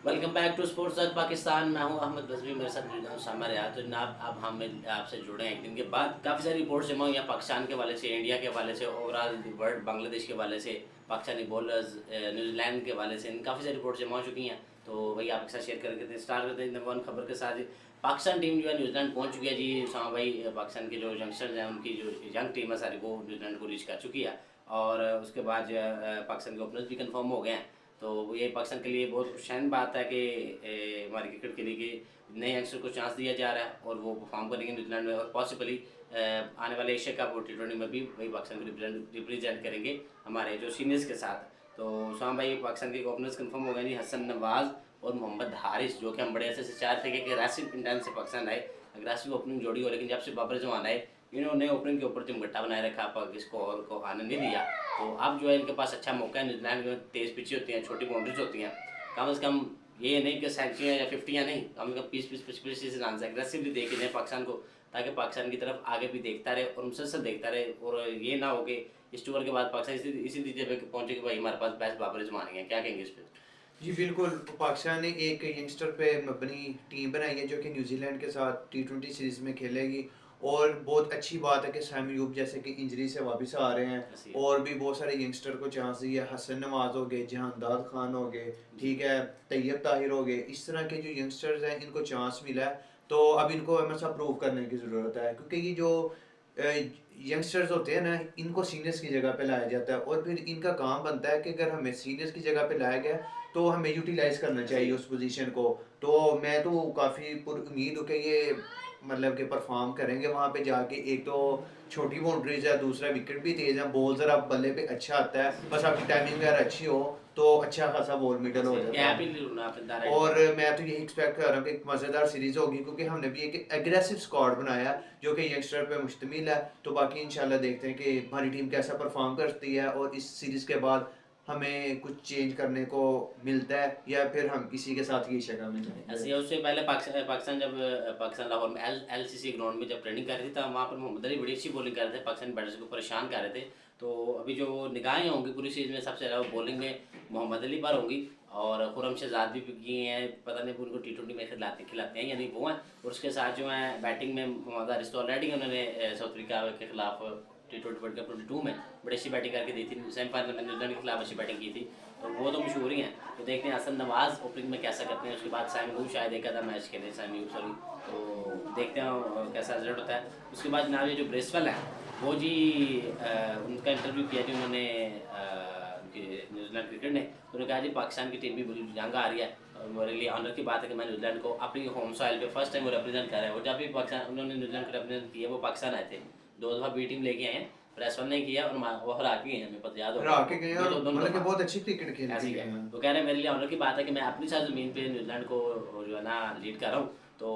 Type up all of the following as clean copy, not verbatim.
Welcome back to sports तक पाकिस्तान। मैं हूं अहमद रजवी, मेरे साथ जुड़े सामर यार। तो जनाब अब हम आपसे जुड़े हैं एक दिन के बाद। काफ़ी सारी रिपोर्ट्स जमा हुई हैं पाकिस्तान के हवाले से, इंडिया के हवाले से, ओवरऑल वर्ल्ड, बांग्लादेश के हवाले से, पाकिस्तानी बॉलर्स, न्यूजीलैंड के हवाले से काफ़ी सारी रिपोर्ट्स जमा हो चुकी हैं। तो वही आपके साथ शेयर करके स्टार्ट करते हैं नंबर वन खबर के साथ। पाकिस्तान टीम जो है न्यूजीलैंड पहुँच चुकी है जी। हाँ भाई, पाकिस्तान के जो यंगस्टर्स हैं उनकी जो यंग टीम है सारी वो न्यूजीलैंड को रीच कर चुकी है। और उसके बाद जो है पाकिस्तान के ओपनर्स भी कन्फर्म हो गए हैं। तो ये पाकिस्तान के लिए बहुत खुशहाल बात है कि हमारे क्रिकेट के लिए कि नए यंगस्टर को चांस दिया जा रहा है और वो परफॉर्म करेंगे न्यूजीलैंड में, और पॉसिबली आने वाले एशिया कप और T20 में भी वही पाकिस्तान को रिप्रेजेंट करेंगे हमारे जो सीनियर्स के साथ। तो शाम भाई पाकिस्तान के ओपनर्स कंफर्म हो गए जी, हसन नवाज और मोहम्मद हारिस, जो कि हम बड़े ऐसे चाह थे कि अग्रेसिव इंटेंस से पाकिस्तान आए, अग्रेसिव ओपनिंग जोड़ी हो, लेकिन जब से बाबर जमान आए इन्होंने ओपनिंग के ऊपर चिमगट्टा बनाए रखा, पर इसको और को आनंद नहीं दिया। तो अब जो है इनके पास अच्छा मौका है। न्यूजीलैंड में तेज़ पिचें होती हैं, छोटी बाउंड्रीज होती हैं, कम से कम ये नहीं कि सेंचुरियाँ या 50 नहीं, कम से कम 20-25 रन से एग्रेसिवली देके दें पाकिस्तान को, ताकि पाकिस्तान की तरफ आगे भी देखता रहे और मुसलसल देखता रहे। और ये ना हो कि इस टूर के बाद पाकिस्तान इसी नतीजे पे पहुंचे कि भाई हमारे पास बेस्ट बाबर जमाने हैं। क्या कहेंगे इस पर? जी बिल्कुल। पाकिस्तान ने एक यंगस्टर पे मबनी टीम बनाई है जो कि न्यूजीलैंड के साथ T20 सीरीज़ में खेलेगी। और बहुत अच्छी बात है कि सैम अयूब जैसे कि इंजरी से वापस आ रहे हैं। ऐसी और भी बहुत सारे यंगस्टर को चांस दिया, हसन नवाज हो गए, जहानदाद खान हो गए, जी। ठीक है, तैयब ताहिर हो गए। इस तरह के जो यंगस्टर्स हैं इनको चांस मिला है। तो अब इनको हमेशा प्रूव करने की ज़रूरत है, क्योंकि ये जो यंगस्टर्स होते हैं ना, इनको सीनियर्स की जगह पे लाया जाता है और फिर इनका काम बनता है कि अगर हमें सीनियर्स की जगह पे लाया गया तो हमें यूटिलाइज करना सही चाहिए है। उस पोजीशन को। तो मैं तो काफ़ी उम्मीद हूँ कि ये मतलब कि परफॉर्म करेंगे वहाँ पे जाके। एक तो छोटी बाउंड्रीज है, दूसरा विकेट भी तेज़ है, बॉल ज़रा बल्ले पे अच्छा आता है, बस आपकी टाइमिंग अगर अच्छी हो तो अच्छा खासा बॉल मिडल हो ऐसे जाता गैप है। ही नहीं ढूंढना, आपने डायरेक्ट और बोला। मैं तो यही एक्सपेक्ट कर रहा हूँ कि एक मज़ेदार सीरीज़ होगी, क्योंकि हमने भी एक एग्रेसिव स्क्वाड बनाया है जो कि यंगस्टर पे मुश्तमिल है। तो बाकी इंशाल्लाह देखते हैं कि हमारी टीम कैसा परफॉर्म करती है और इस सीरीज़ के बाद हमें कुछ चेंज करने को मिलता है या फिर हम इसी के साथ ही शक्ल में जाएंगे। ऐसे ही उससे पहले पाकिस्तान जब पाकिस्तान लाहौर में LCC ग्राउंड में जब ट्रेनिंग कर रही थी, तब वहाँ पर मोहम्मद अली बड़ी अच्छी बॉलिंग कर रहे थे, पाकिस्तानी बैटर्स को परेशान कर रहे थे। तो अभी जो निगाहें होंगी पूरी सीरीज में सबसे ज़्यादा बॉलिंग में मोहम्मद अली पर होंगी, और खुरम शहजाद भी किए हैं, पता नहीं उनको T20 में खिलाते खिलाते हैं या नहीं, वो हैं। और उसके साथ जो है बैटिंग में मोहम्मद हारिस तो ऑलरेडी उन्होंने साउथ अफ्रीका के खिलाफ T20 वर्ल्ड कप 22 में बड़ी अच्छी बैटिंग करके दी थी, सेमीफाइनल में न्यूजीलैंड के खिलाफ अच्छी बैटिंग की थी। तो वो तो मशहूर ही हैं। तो देखते हैं हसन नवाज ओपनिंग में कैसा करते हैं। उसके बाद सैम अयूब शायद एक आधा मैच खेले, सैम अयूब सॉरी। तो देखते हैं कैसा रिजल्ट होता है। उसके बाद जनाब ये जो ब्रेसवेल है वो जी, उनका इंटरव्यू किया जी उन्होंने न्यूजीलैंड क्रिकेट ने। तो उन्होंने कहा जी पाकिस्तान की टीम भी बड़ी जंग आ रही है, और मेरे लिए ऑनर की बात है कि मैं न्यूजीलैंड को अपनी होम सॉइल पे फर्स्ट टाइम वो रिप्रेजेंट कर रहा है। और जब भी पाकिस्तान उन्होंने न्यूजीलैंड को रिप्रेजेंट किया वो पाकिस्तान आए थे, 2 दफ़ा बी टीम लेके आए हैं, प्रेस नहीं किया, और वो हरा के गए हैं, हमें पता याद हरा होगा के गए हैं दो और दो दोनों मतलब कि दफ़ा। बहुत अच्छी क्रिकेट खेल ऐसे के ही गए है। हैं। तो कह रहे हैं मेरे लिए ऑनर की बात है कि मैं अपनी साथ ज़मीन पे न्यूजीलैंड को जो है ना लीड कर रहा हूँ। तो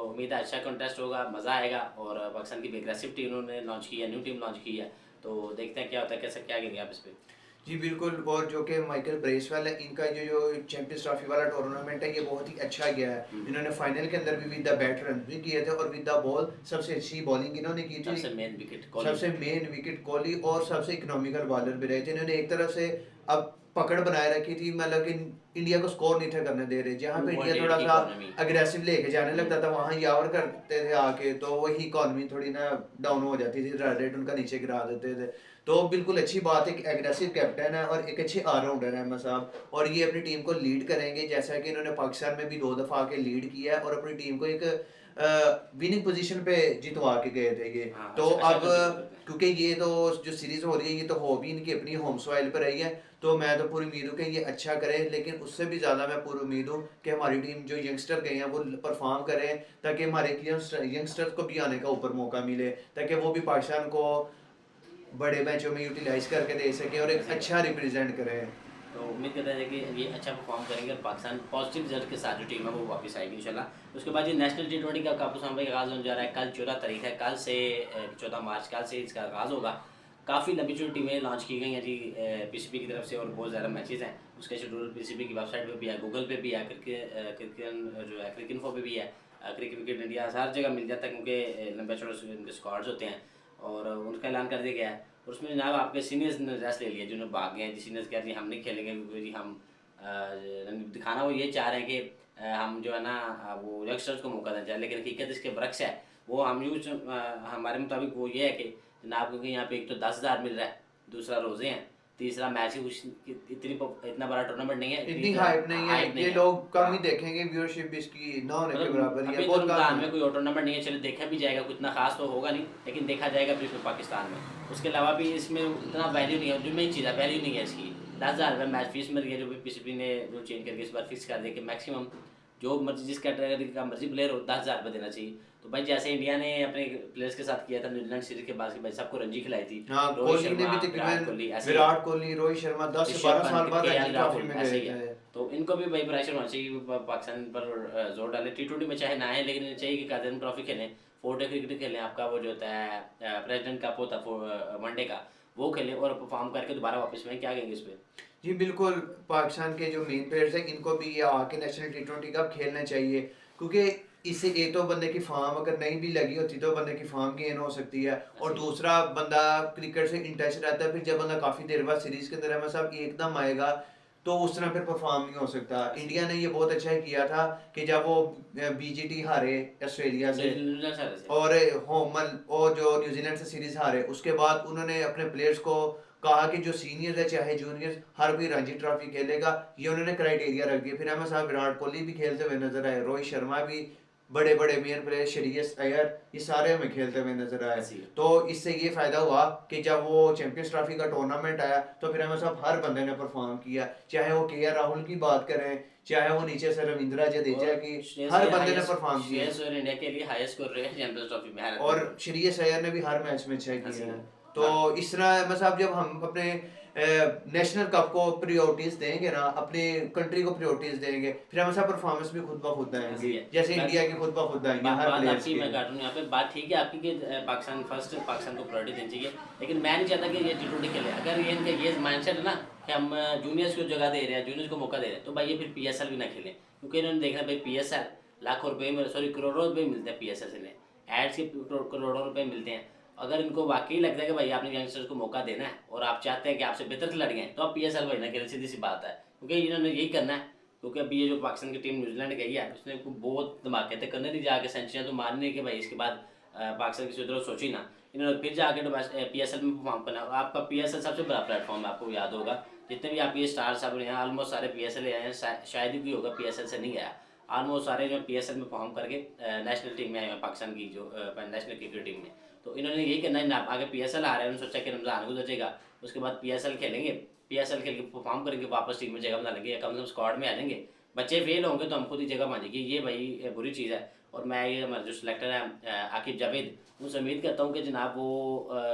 उम्मीद है अच्छा कंटेस्ट होगा, मज़ा आएगा। और पाकिस्तान की भी एग्रेसिव टीम उन्होंने लॉन्च की है, न्यू टीम लॉन्च की है। तो देखते हैं क्या होता है, कैसे क्या कहेंगे आप इस पर? जी बिल्कुल। और जो कि माइकल ब्रेसवेल है, इनका जो चैंपियंस ट्रॉफी वाला टूर्नामेंट है ये बहुत ही अच्छा गया है। इन्होंने फाइनल के अंदर भी विद द बैट रन भी किए थे और विद द बॉल सबसे अच्छी बॉलिंग इन्होंने की थी। सबसे मेन विकेट कोहली। सबसे मेन विकेट कोहली और सबसे इकोनॉमिकल बॉलर भी रहे थे। इन्होंने एक तरफ से अब पकड़ बनाए रखी थी, मतलब कि इंडिया को स्कोर नहीं थे करने दे रहे। जहाँ टू पे इंडिया पॉइंट एट थोड़ा की सा इकोनॉमी। अग्रेसिव लेके जाने लगता था वहाँ यावर करते थे आके, तो वही इकॉनमी थोड़ी ना डाउन हो जाती थी, रन रेट उनका नीचे गिरा देते थे। तो बिल्कुल अच्छी बात है कि एग्रेसिव कैप्टन है और एक अच्छे ऑलराउंडर है अहमद साहब, और ये अपनी टीम को लीड करेंगे, जैसा कि इन्होंने पाकिस्तान में भी 2 दफ़ा आके लीड किया है और अपनी टीम को एक विनिंग पोजीशन पे जितवा के गए थे ये। हाँ, तो अच्छा अच्छा अब कंट्रीब्यूट करते हैं। क्योंकि ये तो जो सीरीज हो रही है ये तो हो भी इनकी अपनी होम सॉइल पर रही है, तो मैं तो पूरी उम्मीद हूँ कि ये अच्छा करे। लेकिन उससे भी ज़्यादा मैं पूरी उम्मीद हूँ कि हमारी टीम जो यंगस्टर गए हैं वो परफॉर्म करें, ताकि हमारे यंगस्टर्स को भी आने का ऊपर मौका मिले, ताकि वो भी पाकिस्तान को बड़े मैचों में यूटिलाइज करके दे सके और एक ऐसी बात अच्छा है। रिप्रेजेंट करें। तो उम्मीद करते हैं कि ये अच्छा परफॉर्म करेंगे और पाकिस्तान पॉजिटिव रिजल्ट के साथ जो टीम है वो वापस आएगी इंशाल्लाह। उसके बाद ये नेशनल T20 का कापूस भाई आगाज़ होने जा रहा है। कल 14 तारीख है, कल से 14 मार्च कल से इसका आगाज़ होगा। काफ़ी लंबी छोटी टीमें लॉन्च की गई हैं जी PCB की तरफ से, और बहुत ज़्यादा मैचेज़ हैं। उसका शेड्यूल PCB की वेबसाइट पर भी है, गूगल पे भी है, क्रिकेट जो है क्रिक इन्फो पे भी है, क्रिकेट विकेट इंडिया हर जगह मिल जाता है, क्योंकि लंबे छोटे उनके स्क्वाड्स होते हैं और उनका ऐलान कर दिया गया है। और उसमें जनाब आपके सीनियर्स ने रेस्ट ले लिया, जिन्होंने भाग गए हैं जी। सीनियर्स कह रहे हैं हम नहीं खेलेंगे क्योंकि जी हम दिखाना वो ये चाह रहे हैं कि हम जो है ना वो यंगस्टर्स को मौका देना चाहें, लेकिन हकीकत इसके बरक्स है। वो हम यूज हमारे मुताबिक वो ये है कि जनाब क्योंकि यहाँ पे एक तो 10,000 मिल रहा है, दूसरा रोज़े हैं, तीसरा मैच ही कुछ इतना बड़ा टूर्नामेंट नहीं है, इतनी हाइप नहीं है, हाइप नहीं ये है। लोग कम ही हाँ, देखेंगे, व्यूअरशिप इसकी ना होने के मतलब बराबर ही है, अभी तो बहुत रमज़ान कम में है। कोई और टूर्नामेंट नहीं है, चलो देखा भी जाएगा, कुछ इतना खास तो होगा नहीं, लेकिन देखा जाएगा फिर इसमें पाकिस्तान में। उसके अलावा भी इसमें इतना वैल्यू नहीं है, जो मेन चीज़ है वैल्यू नहीं है इसकी। 10,000 रुपये मैच फीस मिल गई, जो भी पीसीबी ने जो चेंज करके इस बार फिक्स कर दिया कि मैक्सिमम जो मर्जी जिस कैटेगरी का मर्जी प्लेयर हो 10,000 रुपये देना चाहिए। तो भाई जैसे इंडिया ने अपने प्लेयर्स के साथ किया था न्यूजीलैंड सीरीज के बाद, कि भाई सबको रणजी खिलाई थी, हाँ, रोहित कोहली ने शर्मा, भी विराट तकरीबन कोहली, ऐसे ही विराट कोहली, रोहित शर्मा 10 से ऋषभ 12 साल पंत, बाद रणजी केएल ट्रॉफी राहुल, में ऐसे गए ही है। थे। तो इनको भी भाई प्रेशर होना चाहिए कि पाकिस्तान पर जोर डाले, टी20 में चाहे ना है, लेकिन इन्हें चाहिए कि कादरन ट्रॉफी खेलें, 4 डे क्रिकेट खेलें, आपका वो जो होता है प्रेसिडेंट कप होता है वनडे का, वो खेलें और परफॉर्म करके दोबारा वापस में। क्या कहेंगे इस पे? जी बिल्कुल, पाकिस्तान के जो मेन प्लेयर्स हैं इनको भी ये आके नेशनल टी20 कप खेलना चाहिए, क्योंकि इससे एक तो बंदे की फॉर्म अगर नहीं भी लगी होती तो बंदे की फॉर्म गेन हो सकती है, और ऐसे ही दूसरा बंदा क्रिकेट से इन टच रहता है। फिर जब बंदा काफ़ी देर बाद सीरीज के अंदर है साहब एकदम आएगा तो उस तरह फिर परफॉर्म नहीं हो सकता। ऐसे ही इंडिया ने ये बहुत अच्छा किया था कि जब वो बीजीटी हारे ऑस्ट्रेलिया से, न्यूजीलैंड से ऐसे। और होमल और जो न्यूजीलैंड से सीरीज हारे, उसके बाद उन्होंने अपने प्लेयर्स को कहा कि जो सीनियर है चाहे जूनियर हर कोई रणजी ट्रॉफी खेलेगा, ये उन्होंने क्राइटेरिया रख दिया। फिर हमें साहब विराट कोहली भी खेलते हुए नजर आए, रोहित शर्मा भी, बड़े बड़े मेन प्लेयर श्रेयस अय्यर, ये सारे हमें खेलते हुए नजर आए। ऐसे ही तो इससे ये फायदा हुआ कि जब वो चैंपियंस ट्रॉफी का टूर्नामेंट आया तो फिर हमें सब हर बंदे ने परफॉर्म किया, चाहे वो केएल राहुल की बात करें, चाहे वो नीचे से रविंद्रा जडेजा की, और हर बंदे ने परफॉर्म किया। श्रेयस अय्यर इंडिया के लिए हाईएस्ट स्कोर रहे हैं चैंपियंस ट्रॉफी में, हैरत और नहीं है। श्रेयस अय्यर ने भी हर मैच में अच्छा ऐसे किया ही है। है। तो इस तरह मतलब जब हम अपने नेशनल कप को प्रायोरिटीज देंगे ना, अपने कंट्री को प्रायोरिटीज देंगे, फिर हम सब परफॉर्मेंस भी खुद ब खुद ऐसे आएंगे, ही है। जैसे मैं इंडिया की खुद ब खुद आएंगे हर बात प्लेयर्स आपकी की। मैं काट रहा हूँ यहाँ पे, बात ठीक है आपकी कि पाकिस्तान फर्स्ट, पाकिस्तान को प्रायोरिटी देनी चाहिए, लेकिन मैं नहीं चाहता कि ये टी20 खेले। अगर ये इनका ये माइंडसेट है ना कि हम जूनियर्स को जगह दे रहे हैं, जूनियर्स को मौका दे रहे हैं, तो भाई ये फिर पीएसएल भी ना खेलें, क्योंकि इन्होंने देखना भाई पीएसएल लाखों रुपए में, सॉरी करोड़ों रुपए मिलते हैं पीएसएल से, एड्स के करोड़ों रुपए मिलते हैं। अगर इनको वाकई लगता है कि भाई आपने यंगस्टर्स को मौका देना है और आप चाहते हैं कि आपसे बेहतर खिलाड़ी हैं, तो आप पीएसएल भाई ना खेलें, सीधी सी बात है, क्योंकि इन्होंने यही करना है। क्योंकि अभी ये जो पाकिस्तान की टीम न्यूजीलैंड गई है, उसने बहुत धमाके थे करने, नहीं जाके सेंचुरियाँ तो मारने के भाई, इसके बाद पाकिस्तान की तरफ सोची ना, इन्होंने फिर जाके पीएसएल में परफॉर्म करना। आपका पीएसएल सबसे बड़ा प्लेटफॉर्म है, आपको याद होगा जितने भी आपके स्टार साहब हैं ऑलमोस्ट सारे पीएसएल आए हैं, शायद ही कोई होगा पीएसएल से नहीं गया, ऑलमोस्ट सारे जो पीएसएल में परफॉर्म करके नेशनल टीम में आए हैं, पाकिस्तान की जो नेशनल क्रिकेट टीम में। तो इन्होंने यही करना है, आगे पीएसएल आ रहे हैं, उन्होंने सोचा कि रमजान गुजर जाएगा, उसके बाद पीएसएल खेलेंगे, पीएसएल खेल के परफॉर्म करेंगे, वापस टीम में जगह बना लेंगे या कम से कम स्क्वाड में आ जाएंगे। बच्चे फेल होंगे तो हम खुद ही जगह मांगेंगे, ये भाई बुरी चीज़ है। और मैं ये हमारे जो सिलेक्टर है आकिब जावेद, उनसे उम्मीद करता हूँ कि जनाब वो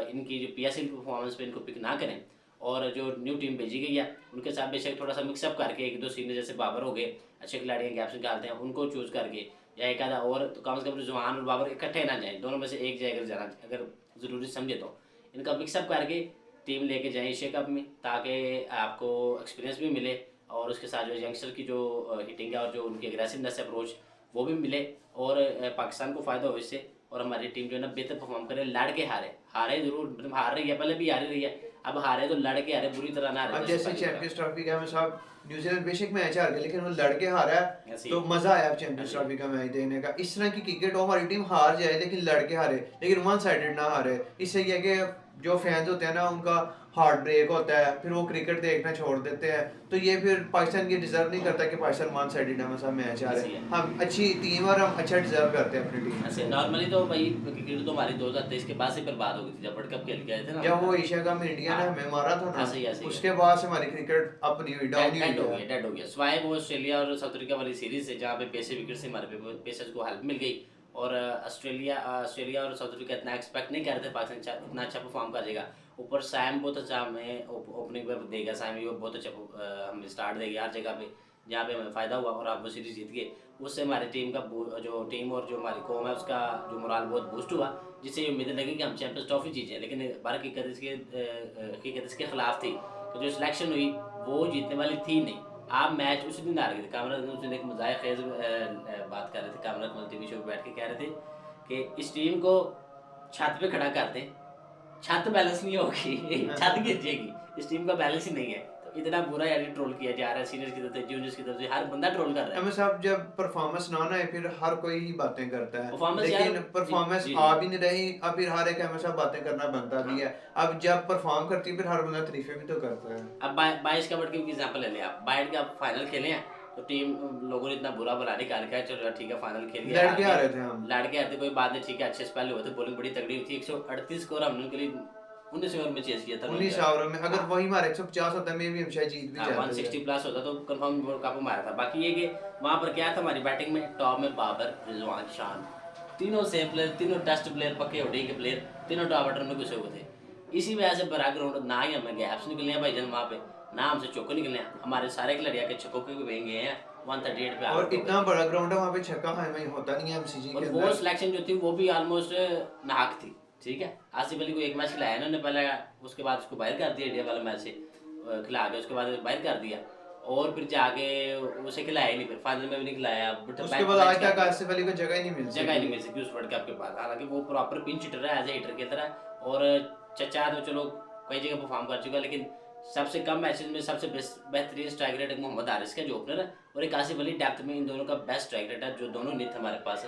इनकी जो पीएसएल की परफॉर्मेंस पे इनको पिक ना करें, और जो न्यू टीम भेजी गई है उनके साथ बेशक थोड़ा सा मिक्सअप करके, एक दो सीनियर जैसे बाबर हो गए, अच्छे खिलाड़ी हैं, गैप्स निकालते हैं, उनको चूज़ करके, या एक आधा और तो कम से कम जवान और बाबर इकट्ठे ना जाएं, दोनों में से एक जाए अगर जाना, अगर ज़रूरी समझे तो इनका मिक्सअप करके टीम लेके जाएं एशिया कप में, ताकि आपको एक्सपीरियंस भी मिले और उसके साथ जो यंगस्टर की जो हिटिंग है और जो उनकी एग्रेसिवनेस अप्रोच वो भी मिले, और पाकिस्तान को फ़ायदा हो इससे, और हमारी टीम जो है ना बेहतर परफॉर्म करे, लड़ के हारे, हारे जरूर, मतलब हार रही है, पहले भी हारी रही है, अब हारे तो लड़ के हारे, बुरी तरह ना हारे अब जैसे जैसे पहली बार। चैंपियंस ट्रॉफी का हमें साहब न्यूजीलैंड बेशक मैच हार गया, लेकिन वो लड़के हारा है ऐसे तो ही मजा आया चैंपियंस ऐसे ही ट्रॉफी का मैच देखने का। इस तरह की क्रिकेट हो, हमारी टीम हार जाए लेकिन लड़के हारे, लेकिन वन साइडेड ना हारे। इससे ये है कि जो फैंस होते हैं ना उनका हार्ट ब्रेक होता है, फिर वो क्रिकेट देखना छोड़ देते हैं। तो ये फिर पाकिस्तान ये डिजर्व नहीं करता कि पाकिस्तान वन साइडेड हमें सब मैच हारे। ऐसे ही है। हम अच्छी टीम और हम अच्छा डिजर्व करते हैं अपनी टीम ऐसे से। नॉर्मली तो भाई क्रिकेट तो हमारी 2023 के बाद से बर्बाद हो गई थी, जब वर्ल्ड कप खेल के आए थे ना जब वो हम। एशिया कप में इंडिया ने हाँ, हमें मारा था ना, ऐसे ही उसके बाद से हमारी क्रिकेट अप नहीं हुई, डाउन ही डेड हो हुई गया, है। डेड हो गया, स्वाय वो ऑस्ट्रेलिया और साउथ अफ्रीका वाली सीरीज है जहाँ पे पैसे विकेट से हमारे पेसर्स को हेल्प मिल गई, और ऑस्ट्रेलिया और साउथ अफ्रीका इतना एक्सपेक्ट नहीं कर रहे थे पाकिस्तान इतना अच्छा परफॉर्म कर जाएगा। ऊपर सैम बहुत अच्छा हमें ओपनिंग पर देगा, सैम ये बहुत अच्छा हमें स्टार्ट देगा हर जगह पे, जहाँ पे हमें फ़ायदा हुआ और आप वो सीरीज जीत गए। उससे हमारी टीम का जो टीम और जो हमारी कौम है उसका जो मोराल बहुत बूस्ट हुआ, जिससे ये उम्मीद लगी कि हम चैंपियंस ट्रॉफी जीतें। लेकिन बार हकीकत इसके खिलाफ थी कि जो सिलेक्शन हुई वो जीतने वाली थी नहीं। आप मैच उसी दिन हार गए थे। कामरान उस दिन एक मजाक खेज बात कर रहे थे, कामरान कमल टीवी शो पर बैठ के कह रहे थे कि इस टीम को छत पे खड़ा कर दें, छत बैलेंस नहीं होगी छत गिर जाएगी, इस टीम का बैलेंस ही नहीं है। तो इतना बुरा यानी ट्रोल किया जा रहा है, सीनियर्स की तरफ से, जूनियर्स की तरफ से, हर बंदा ट्रोल कर रहा है। एमएस साहब जब परफॉर्मेंस ना आए फिर हर कोई ही बातें करता है, परफॉर्मेंस यार लेकिन परफॉर्मेंस जी आ जी। भी नहीं रही, अब फिर हर एक एमएस साहब बातें करना बनता भी हाँ। है। अब जब परफॉर्म करती है फिर हर बंदा तारीफें भी तो करता है। अब 22 कबड्डी की एग्जांपल ले लें आप, 22 का फाइनल खेले हैं तो टीम लोगों ने इतना बुरा भला निकाल के चलो ठीक है फाइनल खेल गया, लड़के आ रहे थे हम। लड़के आते कोई बात नहीं, ठीक है अच्छे स्पेल हुए थे, बॉलिंग बड़ी तगड़ी हुई थी, 138 स्कोर हमने उनके लिए 19 ओवर में चेस किया था 19 ओवर में अगर वही हमारे 150 होता में भी हम शायद जीत भी जाते 160 प्लस होता तो कंफर्म काबू मारा था। बाकी ये कि वहाँ पर क्या था हमारी बैटिंग में, टॉप में बाबर, रिजवान, शान, तीनों सेम प्लेयर, तीनों टेस्ट प्लेयर, पक्के ओडी के प्लेयर, तीनों टॉप ऑर्डर में घुसे हुए थे। इसी वजह से बड़ा ग्राउंड, ना ही हमें गैप्स निकले हैं भाईजान वहाँ पे, ना हमसे चौके निकले हैं, हमारे सारे खिलाड़ी के छक्कों के भी गए हैं 138 पे और आउट हो इतना गए। बड़ा ग्राउंड है वहाँ पे छक्का हाई में होता नहीं है एमसीजी और के वो अंदर। सिलेक्शन जो थी वो भी ऑलमोस्ट नाहक थी, ठीक है। आसिफ अली को एक मैच खिलाया इन्होंने पहले, उसके बाद उसको बाहर कर दिया इंडिया वाला मैच से, खिला के उसके बाद बाहर कर दिया, और फिर जाके उसे खिलाया ही नहीं, फिर फाइनल में भी नहीं खिलाया, बट उसके बाद आज तक आसिफ अली को जगह ही नहीं मिल जगह ही नहीं मिल सकी उस वर्ल्ड कप के बाद। हालांकि वो प्रॉपर पिंच हिटर है, एज ए हिटर की तरह, और चचा तो चलो कई जगह परफॉर्म कर चुका है, लेकिन सबसे कम मैचेस में सबसे बेहतरीन स्ट्राइक रेट एक मोहम्मद हारिस का जो ओपनर है, और एक आसिफ अली, डेप्थ में इन दोनों का बेस्ट स्ट्राइक रेट है, जो दोनों नहीं थे हमारे पास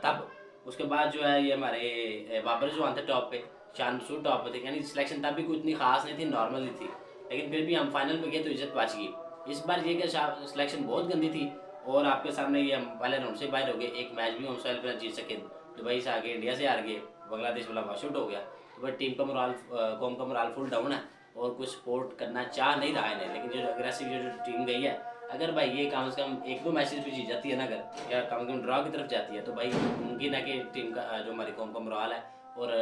तब। उसके बाद जो है ये हमारे बाबर जो आते टॉप पे, शान मसूद टॉप पे थे, यानी सिलेक्शन तब भी कोई इतनी खास नहीं थी, नॉर्मल ही थी, लेकिन फिर भी हम फाइनल में गए तो इज्जत बच गई। इस बार ये कि सिलेक्शन बहुत गंदी थी, और आपके सामने ये हम पहले राउंड से बाहर हो गए, एक मैच भी हम सोहेल पे जीत सके, दुबई से आगे इंडिया से हार गए, बांग्लादेश वाला वॉश आउट हो गया, तो बट टीम का मोराल, कौम का मोराल फुल डाउन है, और कुछ सपोर्ट करना चाह नहीं रहा है, लेकिन जो अग्रेसिव जो टीम गई है, अगर भाई ये कम से कम एक दो मैचेस भी जीत जाती है ना, अगर या कम से कम ड्रॉ की तरफ जाती है, तो भाई मुमकिन है कि टीम का जो हमारी कौम का मोराल है और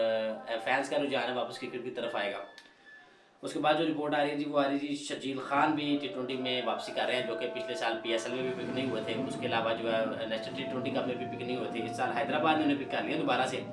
फैंस का रुझान है वापस क्रिकेट की तरफ आएगा। उसके बाद जो रिपोर्ट आ रही है जी, वो आ रही है जी शकील खान भी T20 में वापसी कर रहे हैं, जो कि पिछले साल PSL में भी पिक नहीं हुए थे, उसके अलावा जो है नेशनल T20 कप में भी पिक नहीं हुए थे, इस साल हैदराबाद ने उन्हें पिक कर लिया दोबारा से,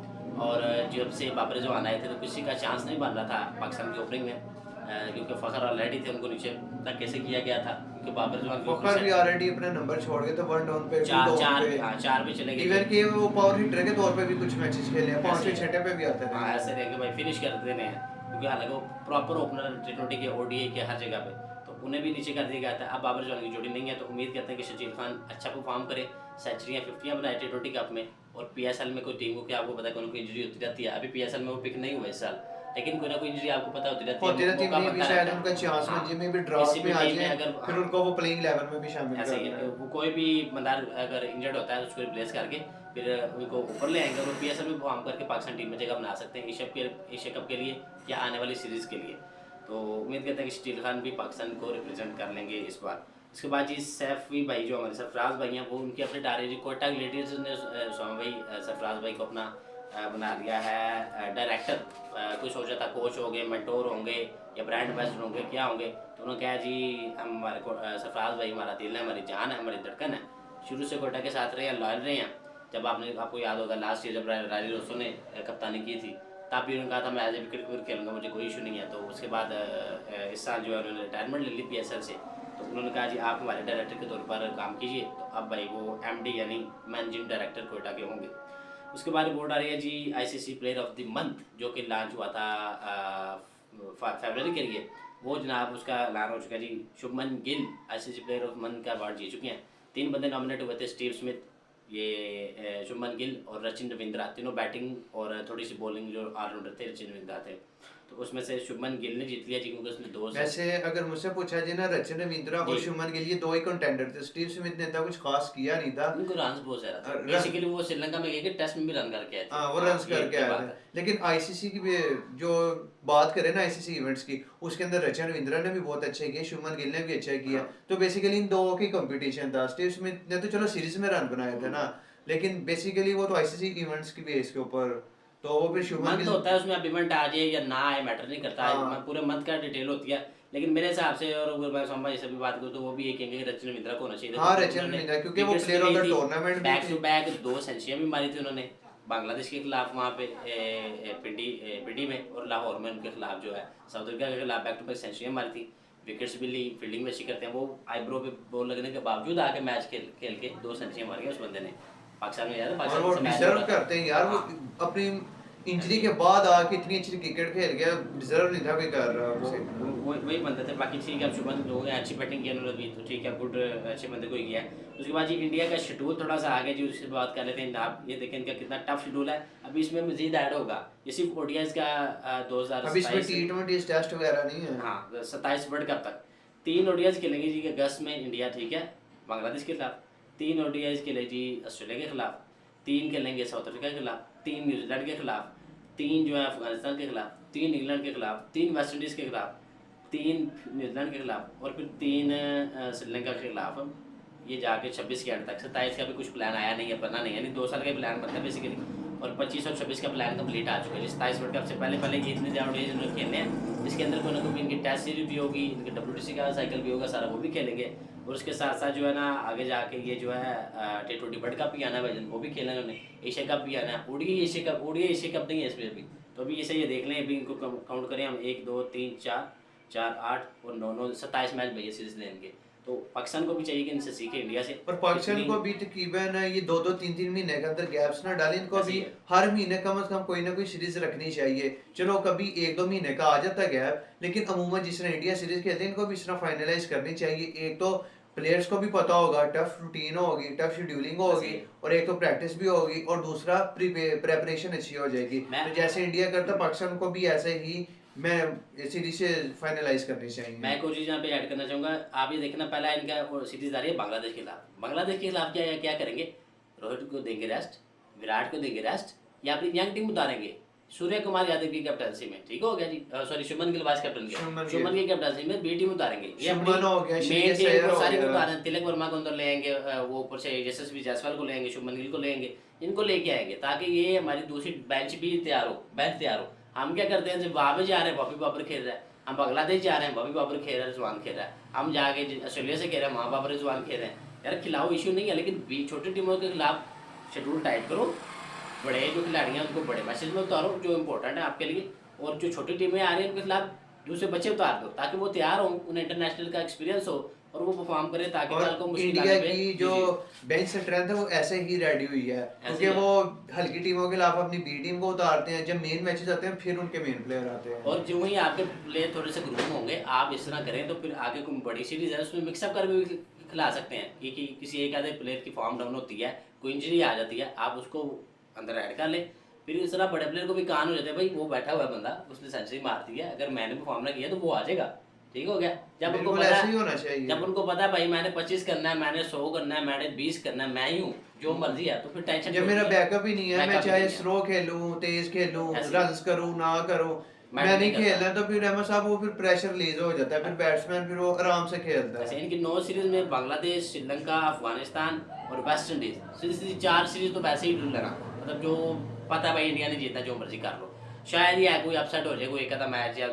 और जब से बाबर जो आए थे तो किसी का चांस नहीं बन रहा था पाकिस्तान की ओपनिंग में, क्योंकि फ़खर ऑलरेडी थे, उनको नीचे तक कैसे किया गया था, क्योंकि बाबर जो फखर भी ऑलरेडी अपने नंबर छोड़ गए थे, वन डाउन पे, टू चार डाउन चार पे, हाँ 4 पे चले गए इवन कि वो पावर हिटर के तौर पे भी कुछ मैचेस खेले हैं, ऐसे 5वें 6वें पे भी आते हाँ थे। ऐसे रह के भाई फिनिश कर देने हैं, क्योंकि हालांकि वो प्रॉपर ओपनर T20 के ODI के हर जगह पे, तो उन्हें भी नीचे कर दिया गया था। अब बाबर जवान की जोड़ी नहीं है, तो उम्मीद करते हैं कि शकील खान अच्छा परफॉर्म करे, सेंचुरियाँ 50 बनाए T20 कप में, और PSL में कोई टीम को क्या आपको पता है कि उनको इंजरी होती रहती है, अभी PSL में वो पिक नहीं हुए इस साल, लेकिन कोई ना कोई इंजरी आपको पता होती रहती है, होती रहती मौका है, बनता भी शायद रहता है। उनका चांस हाँ, में जिसमें भी ड्रॉप किसी भी में आ टीम में जाए, अगर फिर उनको वो प्लेइंग 11 में भी शामिल ऐसे कर ही रहे है, हैं। वो कोई भी बंदा अगर इंजर्ड होता है उसको रिप्लेस करके फिर उनको ऊपर ले आएंगे, और PSL में परफॉर्म करके पाकिस्तान टीम में जगह बना सकते हैं एशिया कप के लिए या आने वाली सीरीज़ के लिए। तो उम्मीद करते हैं कि शकील खान भी पाकिस्तान को रिप्रेजेंट कर लेंगे इस बार। इसके बाद जी सैफी भाई जो हमारे सरफराज भाई हैं, वो उनकी अपने टारगेट जी कोयटा लेडीज ने स्वामी भाई सरफराज भाई को अपना बना लिया है डायरेक्टर। कोई सोचा था कोच होंगे, मेंटोर होंगे या ब्रांड एम्बेसडर होंगे, क्या होंगे, तो उन्होंने कहा जी हम हमारे सरफराज भाई हमारा दिल है, हमारी जान है, हमारी धड़कन है, शुरू से कोयटा के साथ रहे हैं, लॉयल रहे हैं। जब आपको याद होगा लास्ट ईयर जब राजी रोसो ने कप्तानी की थी, तब भी उन्होंने कहा था मैं एज ए विकेट खेलूँगा, मुझे कोई इशू नहीं है। तो उसके बाद इस साल जो है उन्होंने रिटायरमेंट ले ली PSL से, तो उन्होंने कहा जी आप हमारे डायरेक्टर के तौर पर काम कीजिए, तो अब भाई वो MD यानी मैनेजिंग डायरेक्टर कोयटा के होंगे। उसके बाद रिपोर्ट आ रही है जी ICC player of the month जो कि लॉन्च हुआ था फरवरी के लिए, वो जनाब उसका ऐलान हो चुका है जी। Shubman Gill ICC player of month का अवार्ड जीत चुके हैं। 3 बंदे नॉमिनेट हुए थे, स्टीव स्मिथ, ये शुभमन गिल और रचिन रविंद्रा, तीनों बैटिंग और थोड़ी सी बॉलिंग जो ऑलराउंडर थे रचिन रविंद्रा थे, तो उसमें से शुभमन गिल ने जीत लिया जी, क्योंकि उसने 2 वैसे अगर मुझसे पूछा जाए ना, रचिन रविंद्रा और शुभमन गिल ये 2 ही कंटेंडर थे, स्टीव स्मिथ ने इतना कुछ खास किया नहीं था, उनको रन बहुत ज्यादा था, बेसिकली वो श्रीलंका में गए कि टेस्ट में भी रन करके आए थे। हाँ वो रन्स करके आए थे। लेकिन ICC की भी जो बात करें ना ICC इवेंट्स की, उसके अंदर रचिन रविंद्रा ने भी बहुत अच्छे किए, शुभमन गिल ने भी अच्छा किया, तो बेसिकली इन 2 की कंपटीशन था। स्टीव स्मिथ ने तो चलो सीरीज में रन बनाए थे ना, लेकिन बेसिकली वो तो ICC इवेंट्स की बेस के ऊपर, तो वो फिर शुभमन मंथ गिल होता है, उसमें अब इवेंट आ जाए या ना आए मैटर नहीं करता है, पूरे मंथ का डिटेल होती है, लेकिन मेरे हिसाब से, और अगर मैं संभा से भी बात करूँ तो वो भी ये कहेंगे कि रचिन रविंद्रा को होना चाहिए। हाँ रचिन रविंद्रा, क्योंकि वो player of the tournament back to back 2 सेंचुरियां भी मारी थी उन्होंने, बांग्लादेश के खिलाफ वहाँ पे पिंडी में, और लाहौर में उनके खिलाफ जो है साउथ अफ्रीका के खिलाफ बैक टू बैक सेंचुरियां मारी थी, विकेट्स भी ली, फील्डिंग में अच्छी करते हैं। वो आईब्रो पे बॉल लगने के बावजूद आके मैच खेल के 2 सेंचुरियां मारी उस बंदे ने, पाकिस्तान में यार और वो डिजर्व करते हैं यार, वो अपनी इंजरी के बाद आके इतनी अच्छी क्रिकेट खेल गया, डिजर्व नहीं था कोई कर रहा उसे। वही बंदे थे। बाकी ठीक है, अब शुभमन हो गया, अच्छी बैटिंग की उन्होंने भी, तो ठीक है, गुड, अच्छे बंदे को ही किया है। उसके बाद जी इंडिया का शेड्यूल थोड़ा सा आगे जी, उससे बात कर लेते हैं। आप ये देखें इनका कितना टफ शेड्यूल है। अभी इसमें मजीद ऐड होगा, ये सिर्फ ओडीआई का दो हज़ार अभी इसमें सताईस, टी20 टेस्ट वगैरह नहीं है। हाँ 27 वर्ल्ड कप तक 3 ओडीआईज खेलेंगे जी अगस्त में इंडिया, ठीक है, बांग्लादेश के खिलाफ। 3 ओडीआईज खेले जी ऑस्ट्रेलिया के खिलाफ, 3 खेलेंगे साउथ अफ्रीका के खिलाफ, 3 न्यूजीलैंड के खिलाफ, 3 जो है अफगानिस्तान के खिलाफ, 3 इंग्लैंड के खिलाफ, 3 वेस्ट इंडीज़ के खिलाफ, 3 न्यूजीलैंड के खिलाफ, और फिर 3 श्रीलंका के खिलाफ। ये जाके 26 के एंड तक। 27 का भी कुछ प्लान आया नहीं है, बना नहीं है, यानी 2 साल का प्लान बनता है बेसिकली। और 25 और 26 का प्लान कंप्लीट आ चुका है। 27 वर्ल्ड कप से पहले पहले ये इतने ज़्यादा ओडीआई जिन्होंने खेलने हैं, इसके अंदर कोई ना कोई इनकी टेस्ट सीरीज भी होगी, इनके डब्ल्यूटीसी का साइकिल भी होगा, सारा वो भी खेलेंगे। और उसके साथ साथ जो है ना आगे जाके ये जो है T20 वर्ल्ड कप भी आना है भाईजान, वो भी खेलना है उन्होंने। एशिया कप भी आना है, ओडीआई एशिया कप नहीं है इसमें अभी। तो अभी इसे ये देख लें, अभी इनको काउंट करें हम, 1 2 3 4 4 8 और 9 9 27 मैच भैया सीरीज लेंगे। तो पाकिस्तान को भी चाहिए कि इनसे सीखे इंडिया से। और पाकिस्तान इतनी को भी तकरीबन ये 2 2 3 3 महीने के अंदर गैप्स ना डालें, इनको ऐसी भी है। हर महीने कम से कम कोई ना कोई सीरीज रखनी चाहिए। चलो कभी 1 2 महीने का आ जाता गैप, लेकिन अमूमन जिस तरह इंडिया सीरीज खेलते हैं इनको भी इस तरह फाइनलाइज करनी चाहिए। एक तो प्लेयर्स को भी पता होगा, टफ रूटीन होगी, टफ शेड्यूलिंग होगी, ऐसी है। और एक तो प्रैक्टिस भी होगी, और दूसरा प्रेपरेशन अच्छी हो जाएगी। मैं तो जैसे इंडिया करता, पाकिस्तान को भी ऐसे ही मैं सीरीज से फाइनलाइज करनी चाहिए। मैं एक और चीज़ यहाँ पे ऐड करना चाहूँगा। आप ये देखना, पहला इनका सीरीज आ रही है बांग्लादेश के खिलाफ। बांग्लादेश के खिलाफ क्या क्या करेंगे? रोहित को देंगे रेस्ट, विराट को देंगे रेस्ट, या अपनी यंग टीम उतारेंगे सूर्य कुमार यादव की कैप्टनसी में, ठीक हो गया जी, sorry Shubman Gill vice captain के, शुभमन की कैप्टनसी में बी टीम उतारेंगे। ये अपनी शुभमन हो गया, मेन श्रेयस टीम अय्यर को हो सारी को गया। उतारें। तिलक वर्मा को अंदर ले आएंगे, वो ऊपर से यशस्वी जायसवाल को ले आएंगे, शुभमन गिल को ले आएंगे, इनको लेके आएंगे, ताकि ये हमारी दूसरी बेंच भी तैयार हो, बेंच तैयार हो। हम क्या करते हैं, जब वहाँ पे जा रहे हैं बॉबी बाबर खेल रहा है, हम बांग्लादेश जा रहे हैं बॉबी बाबर खेल रहा है, रिजवान खेल रहा है, हम जाके ऑस्ट्रेलिया से खेल रहे हैं, वहाँ बाबर रिजवान खेल रहे हैं। यार खिलाओ, इशू नहीं है, लेकिन छोटी टीमों के खिलाफ शेड्यूल टाइट करो। बड़े जो खिलाड़ी हैं उनको बड़े मैचेज में उतारो जो इंपॉर्टेंट है आपके लिए, और जो छोटी टीमें आ रही हैं उनके खिलाफ दूसरे बच्चे उतार दो, ताकि वो तैयार हो, उन्हें इंटरनेशनल का एक्सपीरियंस हो और वो परफॉर्म करें, ताकि कल को और मुश्किल इंडिया आने पे की जो बेंच स्ट्रेंथ है वो ऐसे ही रेडी हुई है, क्योंकि है। वो हल्की टीमों के खिलाफ अपनी बी टीम को उतारते हैं। जब मेन मैचेस आते हैं फिर उनके मेन प्लेयर आते हैं। और जो ही आपके प्लेयर थोड़े से ग्रूम होंगे, आप इस तरह करें, तो फिर आगे कोई बड़ी सीरीज है उसमें मिक्सअप कर भी खिला सकते हैं, कि किसी एक आधे प्लेयर की फॉर्म डाउन होती है, कोई इंजरी आ जाती है, आप उसको अंदर ऐड कर लें। फिर इस तरह बड़े प्लेयर को भी कान हो जाते हैं, भाई वो बैठा हुआ है बंदा, उसने सेंचुरी मार दी है, अगर मैंने परफॉर्म ना किया तो वो आ जाएगा, ठीक हो गया। जब उनको बिल्कुल पता ऐसे ही है, होना चाहिए। जब उनको पता है भाई मैंने 25 करना है, मैंने 100 करना है, मैंने 20 करना है, मैं ही हूँ, जो मर्जी है, तो फिर टेंशन जब मेरा बैकअप ही नहीं है, मैं बैकअप ही चाहे नहीं है। स्लो खेलूं, तेज खेलूं, ऐसे ही। रन्स करूं ना करूं, मैं मैं नहीं नहीं करता। खेलना, तो फिर अहमद साहब वो फिर प्रेशर रिलीज हो जाता है, फिर बैट्समैन फिर वो आराम से खेलता ऐसे है। इनकी 9 सीरीज में बांग्लादेश, श्रीलंका, अफगानिस्तान और वेस्ट इंडीज, सीधी 4 सीरीज तो वैसे ही लगा, मतलब जो पता है भाई इंडिया ने जीतना, जो मर्जी कर लो। शायद ही है कोई अपसेट हो जाए, कोई एक आधा मैच, या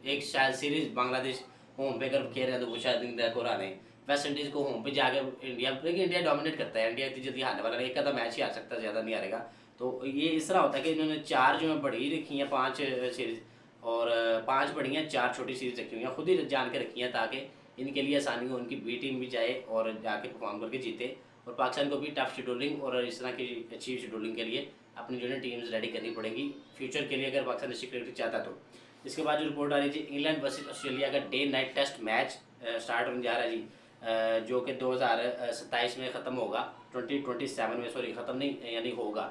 एक शायद सीरीज बांग्लादेश होम पे अगर खेल रहे हैं तो वो शायद इंडिया को हरा नहीं, वेस्ट इंडीज को होम पे जाके इंडिया, लेकिन इंडिया डोमिनेट करता है, इंडिया इतनी जल्दी हारने वाला नहीं, एक आधा मैच ही हार सकता है, ज़्यादा नहीं हारेगा। तो ये इस तरह होता है कि इन्होंने 4 जो है बड़ी रखी हैं, 5 सीरीज, और 5 बड़ी हैं, 4 छोटी सीरीज रखी हुई हैं, खुद ही जान के रखी हैं, ताकि इनके लिए आसानी हो, उनकी बी टीम भी जाए और जाके परफॉर्म करके जीते। और पाकिस्तान को भी टफ शेड्यूलिंग और इस तरह की अच्छी शेड्यूलिंग के लिए अपनी जो है टीम्स रेडी करनी पड़ेगी फ्यूचर के लिए, अगर पाकिस्तान अच्छी क्रिकेट चाहता है तो। इसके बाद जो रिपोर्ट आ रही थी, इंग्लैंड वर्सेस ऑस्ट्रेलिया का day night test match start होने जा रहा है जी, जो कि 2027 में ख़त्म होगा, 2027 में, सॉरी ख़त्म नहीं यानी होगा,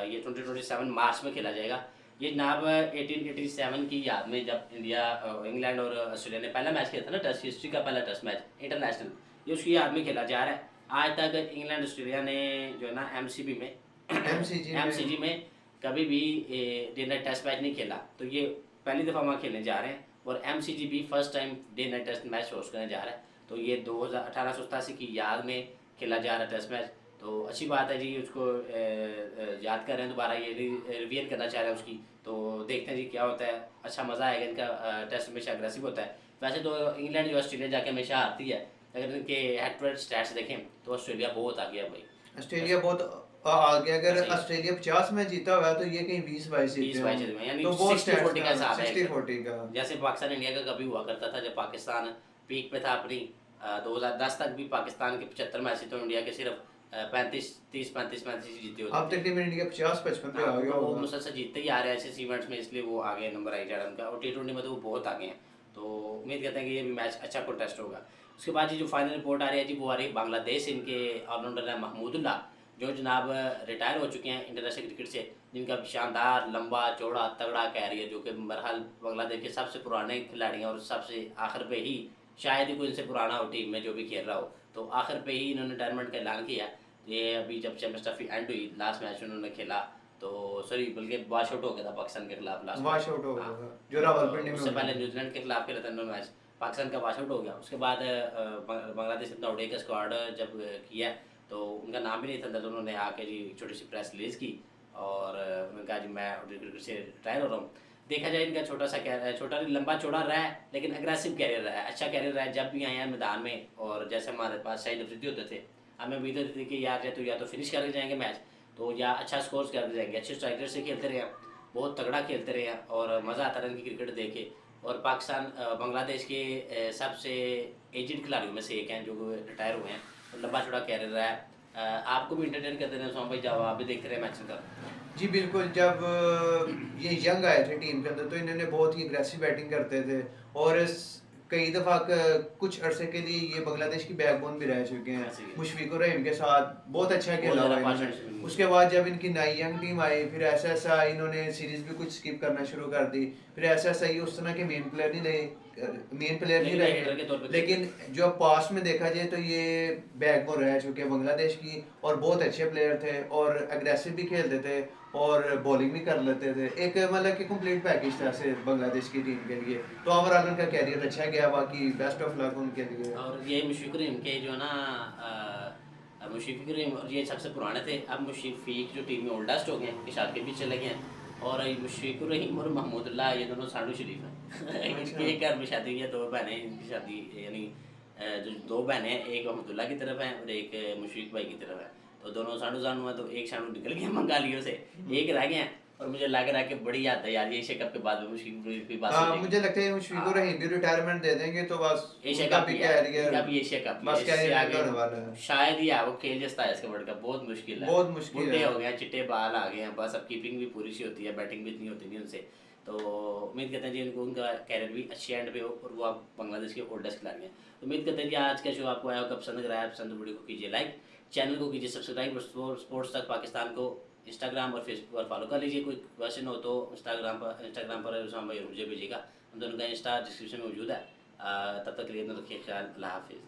ये 2027 मार्च में खेला जाएगा। ये जनाब 1887 की याद में, जब इंडिया इंग्लैंड और ऑस्ट्रेलिया ने पहला मैच खेला था ना, टेस्ट हिस्ट्री का पहला टेस्ट मैच इंटरनेशनल, ये उसकी याद में खेला जा रहा है। आज तक इंग्लैंड ऑस्ट्रेलिया ने जो है ना एमसीबी में एमसीजी में कभी भी डे नाइट टेस्ट मैच नहीं खेला, तो ये पहली दफ़ा वहाँ खेलने जा रहे हैं, और एमसीजी भी first time day night test match host करने जा रहा है। तो ये 1887 की याद में खेला जा रहा है टेस्ट मैच, तो अच्छी बात है जी, उसको याद कर रहे हैं दोबारा, ये रिविजन करना चाह रहे हैं उसकी। तो देखते हैं जी क्या होता है, अच्छा मज़ा आएगा, इनका टेस्ट हमेशा अग्रेसिव होता है। वैसे तो इंग्लैंड जो ऑस्ट्रेलिया जाके हमेशा हारती है, अगर इनके हेड टू हेड स्टैट्स देखें तो ऑस्ट्रेलिया बहुत आ गया भाई, ऑस्ट्रेलिया बहुत आगे। अगर ऐसे ही। ऑस्ट्रेलिया 50 में जीता हुआ है तो ये कहीं 20-22 20 जीते मैच हैं। में, यानी तो बहुत 60-40 का हिसाब है, 60-40 का। जैसे पाकिस्तान इंडिया का कभी हुआ करता था, जब पाकिस्तान पीक पे था अपनी, 2010 तक भी पाकिस्तान के 75 मैच थे, तो इंडिया के सिर्फ 35 30 35 जीते होते अब थे। तकरीबन इंडिया 50-55 पे आ हाँ, गया तो वो होगा। मुसलसल जीतते ही आ रहे हैं ऐसे इवेंट्स में, इसलिए वो आगे नंबर आई जा रहा है उनका। और T20 में तो वो बहुत आगे हैं, तो उम्मीद करते हैं कि ये भी मैच अच्छा कॉन्टेस्ट होगा। उसके बाद ये जो फाइनल रिपोर्ट आ रही है जी, वो आ रही है बांग्लादेश। इनके ऑलराउंडर है महमूदुल्लाह, जो जनाब रिटायर हो चुके हैं इंटरनेशनल क्रिकेट से, जिनका शानदार लंबा चौड़ा तगड़ा कैरियर, जो कि बहरहाल बांग्लादेश के सबसे पुराने खिलाड़ी हैं और सबसे आखिर पे ही, शायद ही कोई इनसे पुराना हो टीम में जो भी खेल रहा हो, तो आखिर पे ही इन्होंने रिटायरमेंट का ऐलान किया। ये अभी जब चैम्पियंस ट्रॉफी एंड हुई, लास्ट मैच उन्होंने खेला, तो सॉरी बल्कि वॉश आउट हो गया था पाकिस्तान के खिलाफ लास्ट मैच। वॉश आउट हो हाँ, गया था जो रावलपिंडी में उससे हुआ पहले था। न्यूजीलैंड के खिलाफ खेला था इन्होंने मैच, पाकिस्तान का वॉश आउट हो गया। उसके बाद बांग्लादेश इतना उड़े का स्क्वाड जब किया, तो उनका नाम भी नहीं था अंदर, तो उन्होंने आके जी छोटी सी प्रेस रिलीज की और उन्होंने कहा जी मैं क्रिकेट से रिटायर हो रहा हूँ। देखा जाए इनका छोटा सा कैरियर, छोटा नहीं लंबा चौड़ा रहा है, लेकिन अग्रेसिव कैरियर रहा है, अच्छा कैरियर रहा है। जब भी आए हैं मैदान में, और जैसे हमारे पास शाहिद अफरीदी होते थे, हमें उम्मीद होती थी कि यार या तो फिनिश करके जाएंगे मैच, तो या अच्छा स्कोर करके जाएंगे, अच्छे स्ट्राइकर से खेलते रहे, बहुत तगड़ा खेलते रहे और मज़ा आता रहा इनकी क्रिकेट देखे। और पाकिस्तान बांग्लादेश के सबसे एजेड खिलाड़ियों में से एक हैं जो रिटायर हुए हैं, और लंबा चौड़ा कैरियर रहा है। आपको भी इंटरटेन करते रहे सोम भाई, जब आप भी देखते रहे मैच का। जी बिल्कुल, जब ये यंग आए थे टीम के अंदर तो इन्होंने बहुत ही एग्रेसिव बैटिंग करते थे, और कई दफ़ा कुछ अरसे के लिए ये बांग्लादेश की बैकबोन भी रह चुके हैं। ऐसे ही मुशफिकुर रहीम के साथ बहुत अच्छा बहुत खेला हुआ ज़्यादा इन्होंने। पार्टनरशिप इनकी। उसके बाद जब इनकी नई यंग टीम आई, फिर ऐसा ऐसा इन्होंने सीरीज भी कुछ स्किप करना शुरू कर दी, फिर ऐसा ऐसा ही उस तरह के मेन प्लेयर नहीं लेकिन रहे। हिटर के तौर पे लेकिन जो पास्ट में देखा जाए तो ये बैकबोन रह चुके हैं बांग्लादेश की, और बहुत अच्छे प्लेयर थे और अग्रेसिव भी खेलते थे और बॉलिंग भी कर लेते थे। एक मतलब कि कंप्लीट पैकेज था से बांग्लादेश की टीम के लिए। तो ओवरऑल उनका कैरियर अच्छा गया, बाकी बेस्ट ऑफ लक उनके लिए। और ये मुशफिक रहीम के जो है ना, मुशफिक रहीम और ये सबसे पुराने थे। अब मुशफिक जो टीम में ओल्डेस्ट हो गए हैं, इशाद के भी चले गए हैं, और ये मुशफिक रहीम और महमूदुल्लाह ये दोनों सांडू शरीफ हैं। अच्छा। इनके घर में शादी हुई है, 2 बहनें, इनकी शादी यानी जो 2 बहनें हैं, एक महमूदुल्लाह की तरफ है और एक मुशफिक भाई की तरफ है, तो दोनों सांडू सांडू हैं। तो एक सांडू निकल गया मंगालियों से, एक रह गए हैं, और मुझे लग रहा है कि बड़ी याद है यार, ये एशिया कप के बाद में मुशफिक की बात हो हाँ, जाएगी। मुझे लगता है मुशफिकुर रहीम भी रिटायरमेंट दे देंगे तो बस एशिया उनका कप भी ही है, कैरियर, इनका भी एशिया कप ही है, बस इससे कैरियर आगे होने वाला है। शायद ही है वो खेल जस्ता है इसका वर्ल्ड कप, बहुत मुश्किल है। बहुत मुश्किल बुढ़े है। हो गए हैं, चिट्टे बाल आ गए हैं, बस अब कीपिंग भी पूरी सी होती है, बैटिंग भी इतनी होती नहीं उनसे। तो उम्मीद करते हैं जी इनको, उनका कैरियर भी अच्छे एंड पे हो, और वो आप बांग्लादेश के ओल्डेस्ट खिलाड़ी हैं। तो उम्मीद करते हैं कि आज का शो आपको आया होगा पसंद, अगर आया पसंद तो वीडियो को कीजिए लाइक, चैनल को कीजिए सब्सक्राइब, और स्पोर्ट्स तक पाकिस्तान को इंस्टाग्राम और फेसबुक पर फॉलो कर लीजिए। कोई क्वेश्चन हो तो इंस्टाग्राम पर उसामा भाई मुझे भेजिएगा, हम दोनों का इंस्टा डिस्क्रिप्शन में मौजूद है। तब तक के लिए अपना रखिए ख्याल, अल्लाह हाफिज़।